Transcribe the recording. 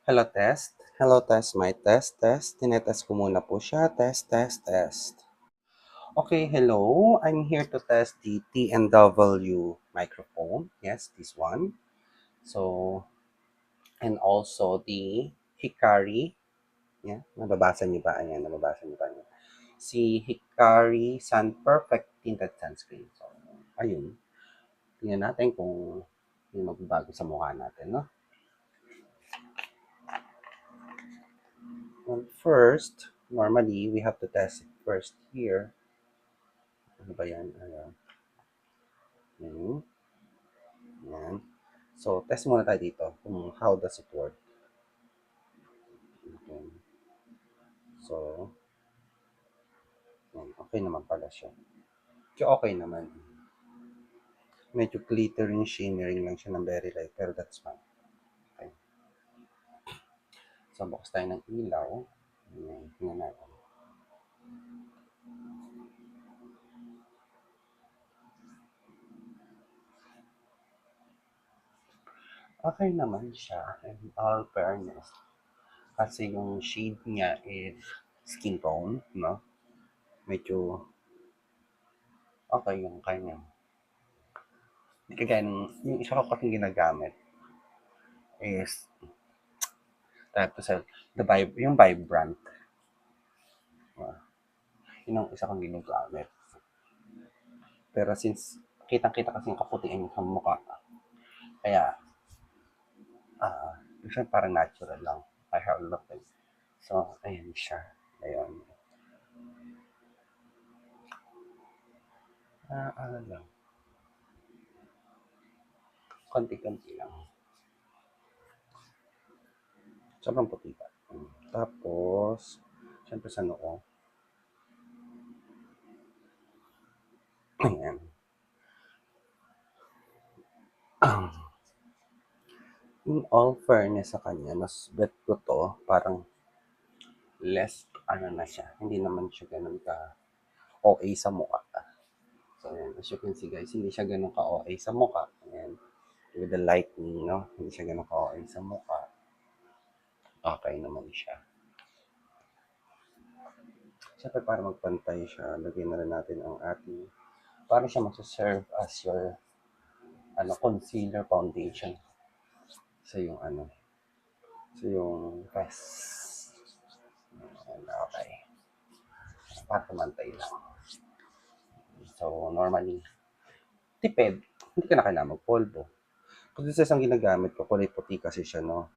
Hello, test. Hello, test. My test, test. Tinetest ko muna po siya. Test, test, test. Okay, hello. I'm here to test the T&W microphone. Yes, this one. So, and also the Hikari. Yeah, nababasa niyo ba? Ayan, nababasa niyo ba? Si Hikari Sun Perfect Tinted Sunscreen. So, ayun. Tingnan natin kung yung magbabago sa mukha natin, no? And first, normally, we have to test it first here. Ano ba yan? Ayan. Ayan. Ayan. So, test muna tayo dito kung how does it work. Okay. So, ayan. Okay naman pala siya. Okay naman. Medyo glittering, shimmering lang siya ng very light, pero that's fine. Okay. So, bukas tayo ng ilaw. Ayan. Tingnan natin. Okay naman siya, in all fairness. Kasi yung shade niya is skin tone, no? Medyo okay yung kanya. Hindi kagaya yung isa ko kasing ginagamit is type to sell yung Vibrant. Yun ang isa kong ginagamit. Pero since kitang-kita kasi yung kaputian niya sa mukha, kaya gusto parang natural lang. I have nothing. So, ayan siya. Ayun. Ano lang. Konti-konti lang. Sobrang puti pa. Tapos, syempre sa noo. Ayan. In all fairness sa kanya, mas bet ko to, parang less, ano na siya, hindi naman siya ganun ka OA sa mukha. So, ayan, as you can see guys, hindi siya ganun ka OA sa mukha. Ayan, with the lightning, no? Hindi siya ganun ka OA sa mukha. Okay naman siya. Siyempre, para magpantay siya, lagyan na rin natin ang ating, para siya magsaserve as your, concealer foundation sa yung, sa yung rest. Okay. Para tumantay lang. So, normally, tipid, hindi ka na kailangan magpolvo. Kasi sa isang ginagamit ko, kulay puti kasi siya, no?